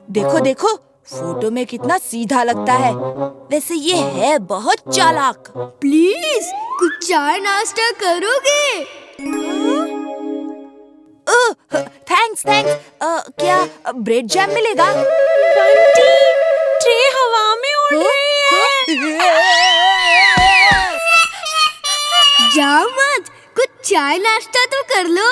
देखो देखो, फोटो में कितना सीधा लगता है। वैसे ये है बहुत चालाक। प्लीज कुछ चाय नाश्ता करोगे? Thanks thanks. क्या ब्रेड जैम मिलेगा? बंटी, ट्रे हवा में उड़ रही है। जाओ मत, कुछ चाय नाश्ता तो कर लो।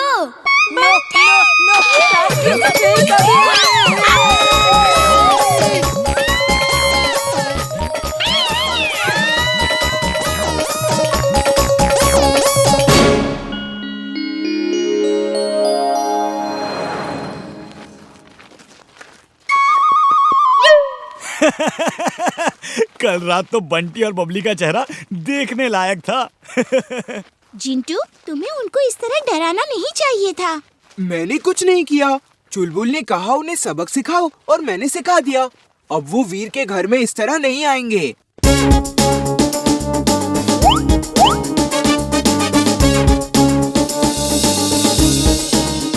कल रात तो बंटी और बबली का चेहरा देखने लायक था। जिंटू, तुम्हें उनको इस तरह डराना नहीं चाहिए था। मैंने कुछ नहीं किया। चुलबुल ने कहा उन्हें सबक सिखाओ और मैंने सिखा दिया। अब वो वीर के घर में इस तरह नहीं आएंगे।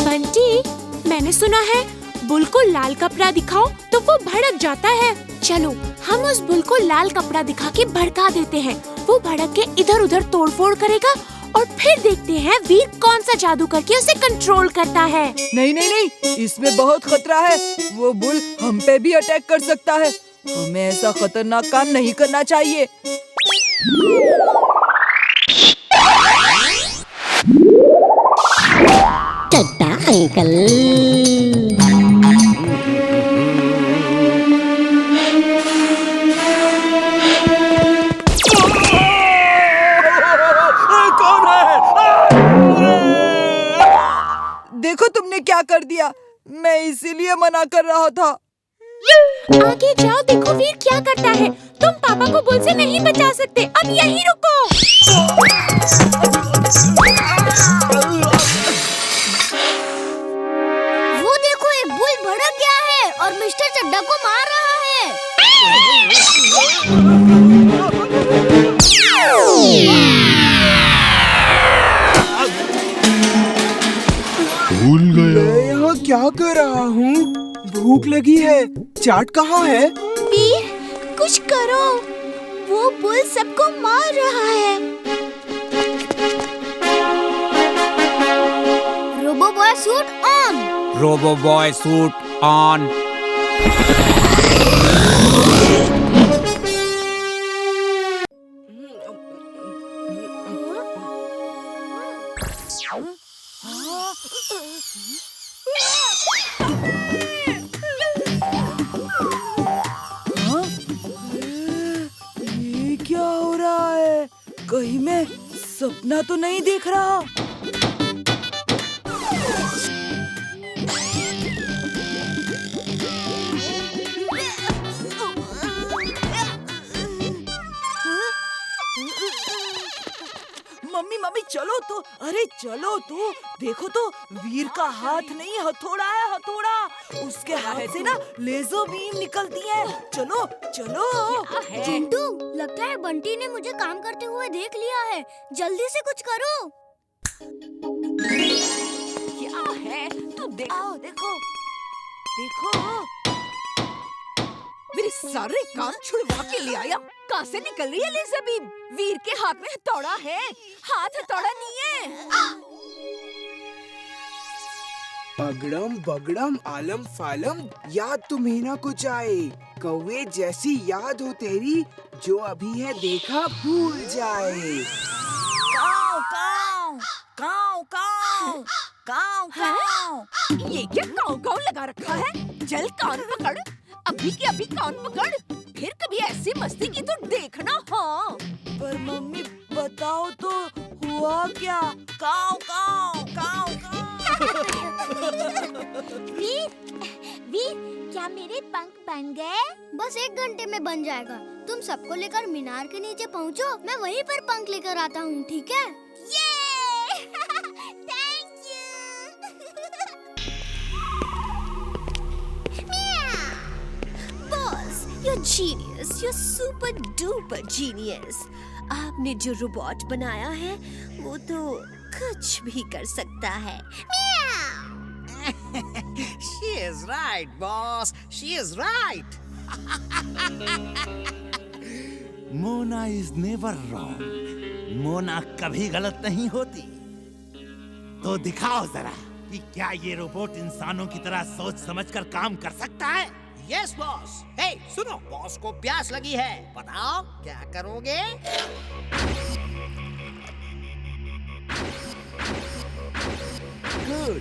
बंटी, मैंने सुना है बुल को लाल कपड़ा दिखाओ तो वो भड़क जाता है। चलो हम उस बुल को लाल कपड़ा दिखा के भड़का देते हैं। वो भड़क के इधर उधर तोड़फोड़ करेगा और फिर देखते हैं वीर कौन सा जादू करके उसे कंट्रोल करता है। नहीं नहीं नहीं, इसमें बहुत खतरा है। वो बुल हम पे भी अटैक कर सकता है। हमें ऐसा खतरनाक काम नहीं करना चाहिए। टट्टा अंकल। देखो तुमने क्या कर दिया। मैं इसीलिए मना कर रहा था। आगे जाओ, देखो वीर क्या करता है। तुम पापा को बुल से नहीं बचा सकते। अब यहीं रुको। वो देखो, एक बुल भड़क गया है और मिस्टर चड्डा को मार रहा है। भूल गया। मैं यहाँ क्या कर रहा हूँ? भूख लगी है। चाट कहाँ है? वीर, कुछ करो। वो बुल सबको मार रहा है। Robo boy suit on. Robo boy suit on. ये क्या हो रहा है? कहीं मैं सपना तो नहीं देख रहा? मम्मी मम्मी चलो तो, अरे चलो तो। देखो तो, वीर का हाथ नहीं हथौड़ा है, हथौड़ा। उसके हाथ से ना लेजर बीम निकलती है। चलो चलो। चिंटू, लगता है बंटी ने मुझे काम करते हुए देख लिया है। जल्दी से कुछ करो। क्या है? तू देखो देखो देखो। मेरे सारे काम छुड़वा के ले आया। कहाँ से निकल रही है लेजर बीम? वीर के हाथ में हथौड़ा है, हाथ हथौड़ा नहीं है। अगड़म बगड़म आलम फालम, याद तुम्हें ना कुछ आए। कौवे जैसी याद हो तेरी, जो अभी है देखा भूल जाए। काऊ काऊ काऊ काऊ काऊ काऊ। ये क्या काऊ काऊ लगा रखा है? चल कान पकड़, अभी के अभी कान पकड़। फिर कभी ऐसी मस्ती की तो देखना। हाँ, पर मम्मी बताओ तो, हुआ क्या? काऊ काऊ काऊ काऊ। वीर, क्या मेरे पंख बन गए? बस 1 घंटे में बन जाएगा। तुम सबको लेकर मीनार के नीचे पहुँचो, मैं वहीं पर पंख लेकर आता हूँ, ठीक है? Thank you. Boss, you're genius, you're super duper genius. आपने जो रोबोट बनाया है वो तो कुछ भी कर सकता है। Shiv, is right, boss. She is right. Mona is never wrong. Mona कभी गलत नहीं होती। तो दिखाओ जरा कि क्या ये रोबोट इंसानों की तरह सोच समझकर काम कर सकता है। Yes, boss. Hey, सुनो, बॉस को प्यास लगी है। बताओ क्या करोगे? Good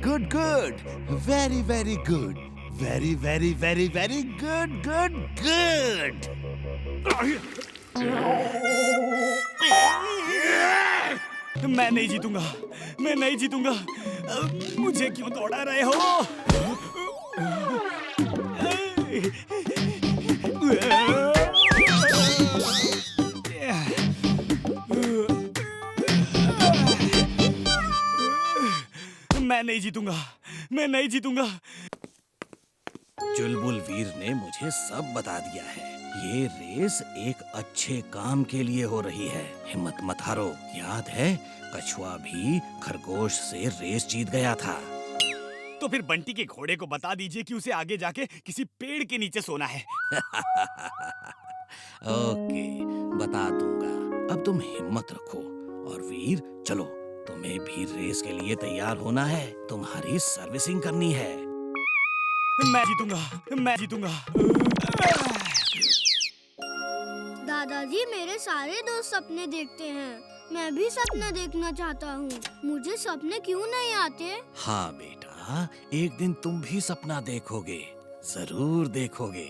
good good, very very good, very very very very good good good. मैं नहीं जीतूंगा, मैं नहीं जीतूंगा। मुझे क्यों दौड़ा रहे हो? मैं नहीं जीतूंगा, मैं नहीं जीतूंगा। चुलबुल वीर ने मुझे सब बता दिया है। ये रेस एक अच्छे काम के लिए हो रही है। हिम्मत मत हारो। याद है, कछुआ भी खरगोश से रेस जीत गया था। तो फिर बंटी के घोड़े को बता दीजिए कि उसे आगे जाके किसी पेड़ के नीचे सोना है। ओके, बता दूंगा। अब तुम हिम्मत रखो और वीर चलो, तुम्हें भी रेस के लिए तैयार होना है। तुम्हारी सर्विसिंग करनी है। मैं जीतूंगा, मैं जीतूंगा। दादाजी, मेरे सारे दोस्त सपने देखते हैं। मैं भी सपना देखना चाहता हूँ। मुझे सपने क्यों नहीं आते? हाँ बेटा, एक दिन तुम भी सपना देखोगे, जरूर देखोगे।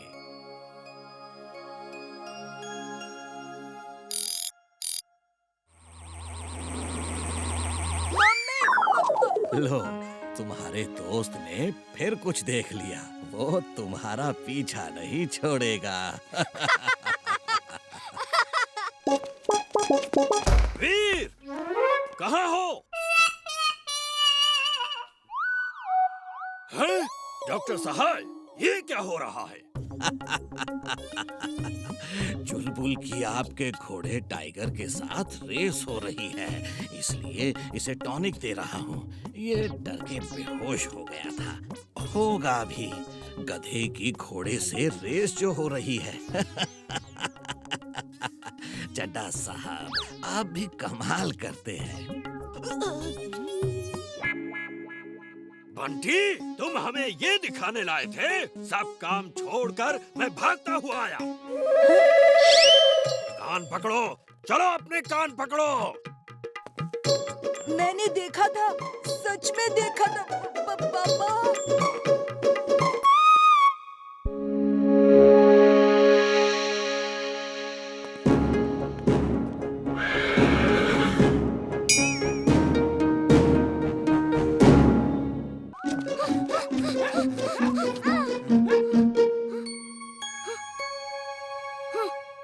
लो, तुम्हारे दोस्त ने फिर कुछ देख लिया। वो तुम्हारा पीछा नहीं छोड़ेगा। वीर, कहाँ हो? हैं? डॉक्टर सहाय, ये क्या हो रहा है? चुलबुल की आपके घोड़े टाइगर के साथ रेस हो रही है, इसलिए इसे टॉनिक दे रहा हूँ। ये डर के बेहोश हो गया था। होगा भी। गधे की घोड़े से रेस जो हो रही है। चड्डा साहब, आप भी कमाल करते हैं। बंटी, तुम हमें ये दिखाने लाए थे। सब काम छोड़कर मैं भागता हुआ आया। कान पकड़ो, चलो अपने कान पकड़ो। मैंने देखा था, सच में देखा था पापा।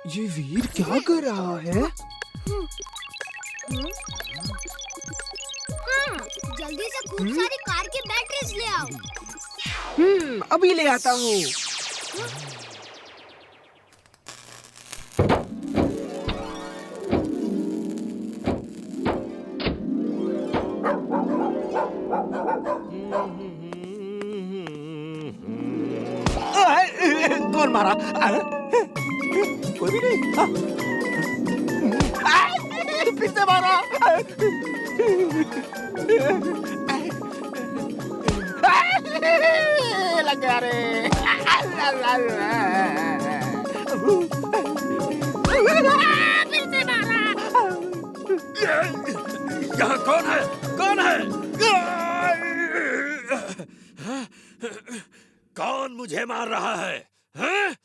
ये वीर क्या कर रहा है? हाँ, जल्दी से खूब सारी कार की बैटरीज ले आओ। अभी ले आता हूँ। कौन मारा? कोई भी नहीं। फिर से मारा। लग गया रे। फिर से मारा। यहाँ कौन है? कौन है? कौन मुझे मार रहा है? हैं?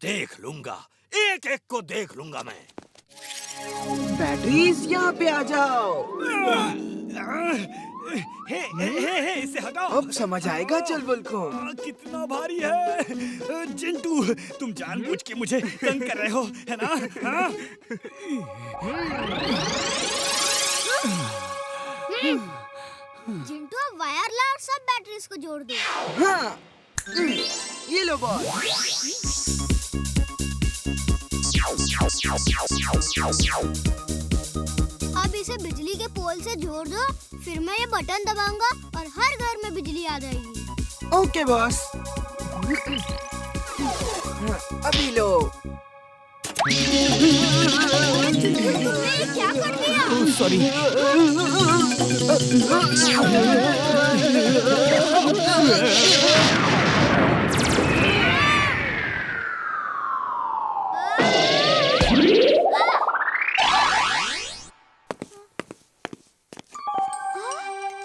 देख लूंगा, एक एक को देख लूंगा मैं। बैटरीज यहाँ पे आ जाओ। हे, इसे हटाओ। अब समझ आएगा चुलबुल को। कितना भारी है। चिंटू, तुम जानबूझ के मुझे तंग कर रहे हो, है ना? हाँ? चिंटू, अब वायर ला और सब बैटरीज को जोड़ दो। हाँ, ये लो बॉस। अब इसे बिजली के पोल से जोड़ दो, फिर मैं ये बटन दबाऊंगा और हर घर में बिजली आ जाएगी। Okay boss. अभी लो। तुमने क्या कर दिया? सॉरी।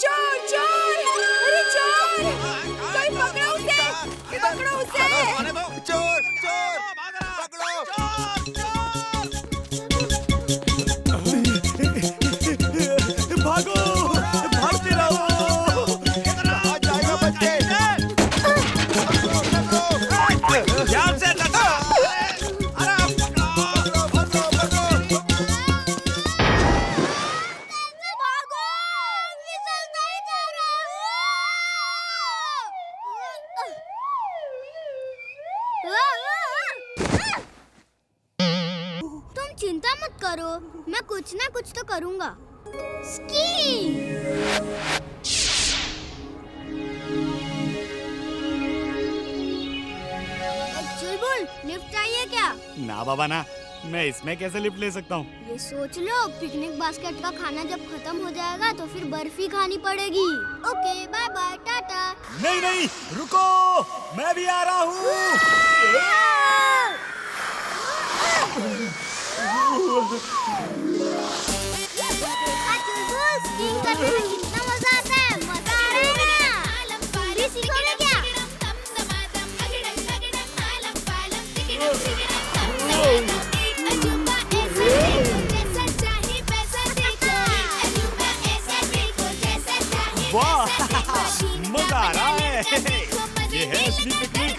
चोर चोर, अरे चोर, कोई पकड़ो उसे, पकड़ो उसे। चोर चोर पकड़ो। भागो, भागते रहो। कहाँ जाएगा बच्चे? ध्यान से लगा। अरे पकड़ो। भागो, फिसल नहीं जा रहा। तुम चिंता मत करो, मैं कुछ ना कुछ तो करूँगा। स्की। चुलबुल, लिफ्ट चाहिए क्या? ना बाबा ना, मैं इसमें कैसे लिफ्ट ले सकता हूँ? ये सोच लो, पिकनिक बास्केट का खाना जब खत्म हो जाएगा तो फिर बर्फी खानी पड़ेगी। Okay, bye bye, tata. नहीं नहीं, रुको, मैं भी आ रहा हूँ। चुलबुल, स्कीइंग करने में कितना मजा आता है, मजा आ रहा है ना? तुम भी सीखोगे क्या? वाह, मजा आ रहा है। ये है असली पिकनिक।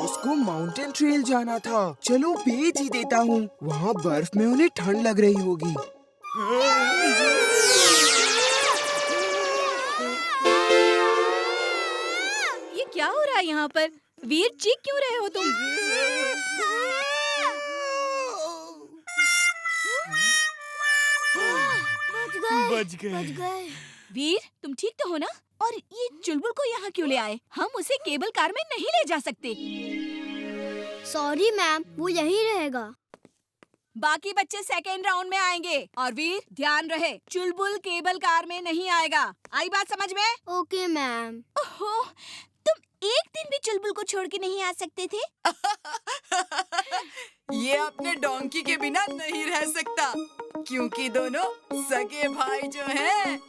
उसको माउंटेन ट्रेल जाना था। चलो भेज ही देता हूँ। वहाँ बर्फ में उन्हें ठंड लग रही होगी। ये क्या हो रहा है यहाँ पर? वीर, चीख क्यों रहे हो तुम? बच गए। बच गए। वीर, तुम ठीक तो हो ना? और ये चुलबुल को यहाँ क्यों ले आए? हम उसे केबल कार में नहीं ले जा सकते। सॉरी मैम, वो यहीं रहेगा। बाकी बच्चे सेकेंड राउंड में आएंगे। और वीर, ध्यान रहे, चुलबुल केबल कार में नहीं आएगा। आई बात समझ में? Okay ma'am. ओहो, तुम एक दिन भी चुलबुल को छोड़ के नहीं आ सकते थे? ये अपने डोंकी के बिना नहीं रह सकता, क्योंकि दोनों सगे भाई जो हैं।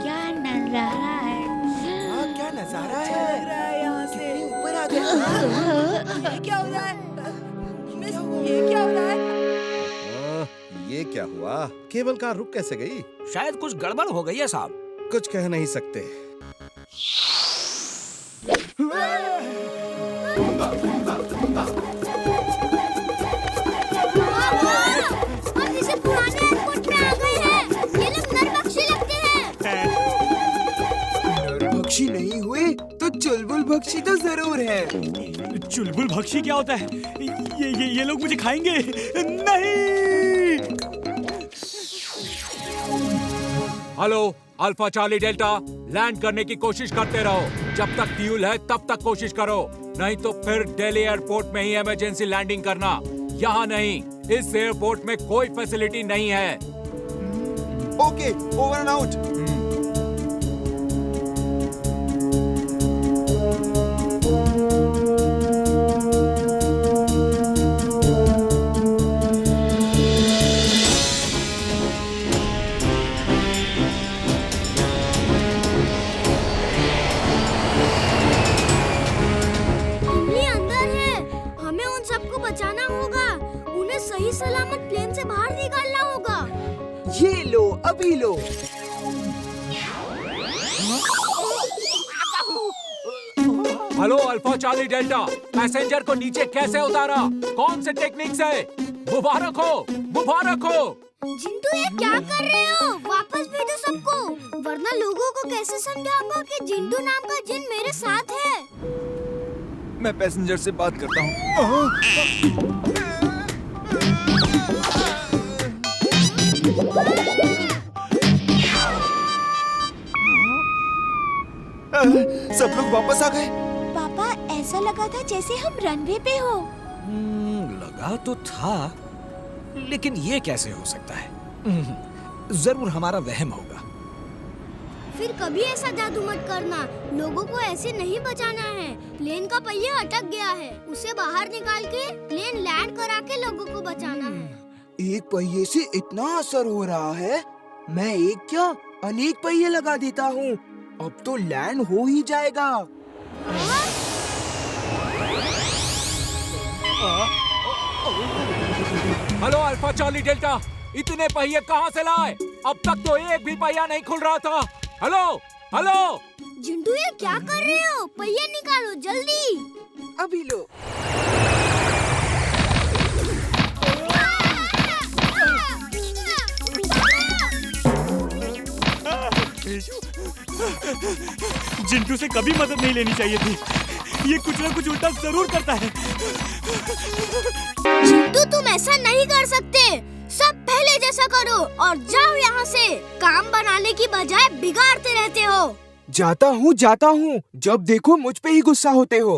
क्या नजारा है। क्या नजारा चल है। रहा है यहाँ से। ऊपर आ गया। ये क्या हो रहा है? मिस, ये क्या हो रहा है? ये क्या हुआ? केबल कार रुक कैसे गई? शायद कुछ गड़बड़ हो गई है साहब। कुछ कह नहीं सकते। हम इसे पुराने एयरपोर्ट में आ गए हैं। ये लोग नरभक्षी लगते हैं। नरभक्षी नहीं हुए तो चुलबुल भक्षी तो जरूर है। चुलबुल भक्षी क्या होता है? ये लोग मुझे खाएंगे। नहीं। Hello alpha Charlie delta, land करने की कोशिश करते रहो। जब तक फ्यूल है तब तक कोशिश करो, नहीं तो फिर दिल्ली एयरपोर्ट में ही इमरजेंसी लैंडिंग करना। यहाँ नहीं, इस एयरपोर्ट में कोई फैसिलिटी नहीं है। Okay, over and out. अभी लो। Hello alpha Charlie delta, passenger को नीचे कैसे उतारा? कौन से टेक्निक से? मुबारक हो, मुबारक हो। जिंटू, ये क्या कर रहे हो? वापस भेजो सबको, वरना लोगों को कैसे समझाऊंगा कि जिंटू नाम का जिन मेरे साथ है। मैं पैसेंजर से बात करता हूँ। सब लोग वापस आ गए। पापा, ऐसा लगा था जैसे हम रनवे पे हो। लगा तो था, लेकिन ये कैसे हो सकता है? जरूर हमारा वहम होगा। फिर कभी ऐसा जादू मत करना, लोगों को ऐसे नहीं बचाना है। प्लेन का पहिया अटक गया है, उसे बाहर निकाल के प्लेन लैंड करा के लोगों को बचाना है। एक पहिए से इतना असर हो रहा है, मैं एक क्या अनेक पहिए लगा देता हूँ। अब तो लैंड हो ही जाएगा। हेलो अल्फा चार्ली डेल्टा, इतने पहिए कहाँ से लाए? अब तक तो एक भी पहिया नहीं खुल रहा था। हेलो हेलो जिंटू, ये क्या कर रहे हो? पहिया निकालो जल्दी। अभी लो। जिंटू से कभी मदद नहीं लेनी चाहिए थी। ये कुछ ना कुछ उल्टा जरूर करता है। जिंटू, तुम ऐसा नहीं कर सकते। सब पहले जैसा करो और जाओ यहाँ से। काम बनाने की बजाय बिगाड़ते रहते हो। जाता हूँ। जब देखो मुझ पे ही गुस्सा होते हो।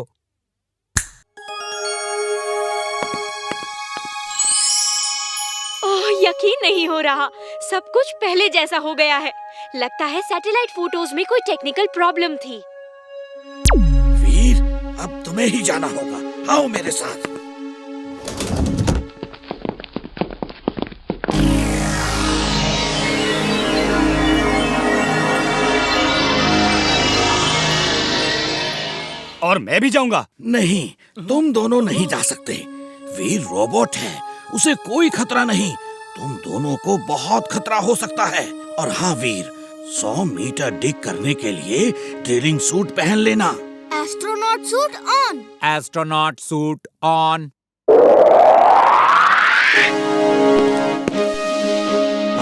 ओह, यकीन नहीं हो रहा, सब कुछ पहले जैसा हो गया है। लगता है सैटेलाइट फोटोज में कोई टेक्निकल प्रॉब्लम थी। वीर, अब तुम्हें ही जाना होगा। आओ मेरे साथ। और मैं भी जाऊंगा। नहीं, तुम दोनों नहीं जा सकते। वीर रोबोट है, उसे कोई खतरा नहीं। तुम दोनों को बहुत खतरा हो सकता है। और हाँ वीर, 100 मीटर डिग करने के लिए ड्रिलिंग सूट पहन लेना। Astronaut suit on. Astronaut suit on.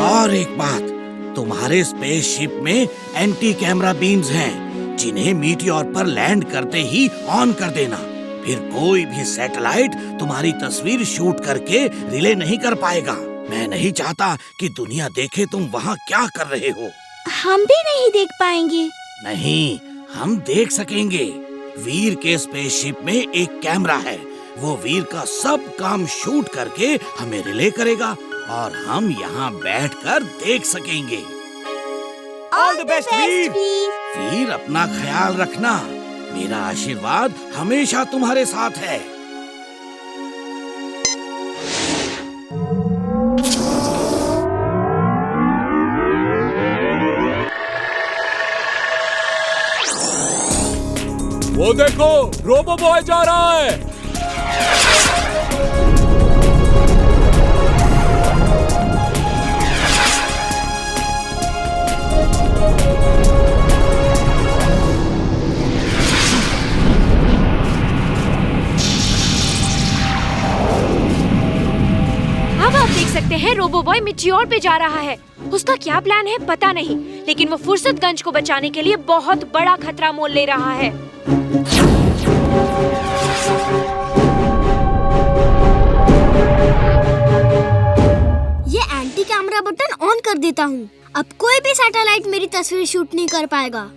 और एक बात, तुम्हारे स्पेसशिप में एंटी कैमरा बीम्स हैं, जिन्हें मीटियोर पर लैंड करते ही ऑन कर देना। फिर कोई भी सैटेलाइट तुम्हारी तस्वीर शूट करके रिले नहीं कर पाएगा। मैं नहीं चाहता कि दुनिया देखे तुम वहाँ क्या कर रहे हो। हम भी नहीं देख पाएंगे। नहीं, हम देख सकेंगे। वीर के स्पेसशिप में एक कैमरा है, वो वीर का सब काम शूट करके हमें रिले करेगा और हम यहाँ बैठकर देख सकेंगे। ऑल द बेस्ट वीर। वीर, अपना ख्याल रखना। मेरा आशीर्वाद हमेशा तुम्हारे साथ है। वो देखो, रोबो बॉय जा रहा है। अब आप देख सकते हैं रोबो बॉय मीटियोर पे जा रहा है। उसका क्या प्लान है पता नहीं, लेकिन वो फुर्सतगंज को बचाने के लिए बहुत बड़ा खतरा मोल ले रहा है। ये एंटी कैमरा बटन ऑन कर देता हूँ। अब कोई भी सैटेलाइट मेरी तस्वीर शूट नहीं कर पाएगा।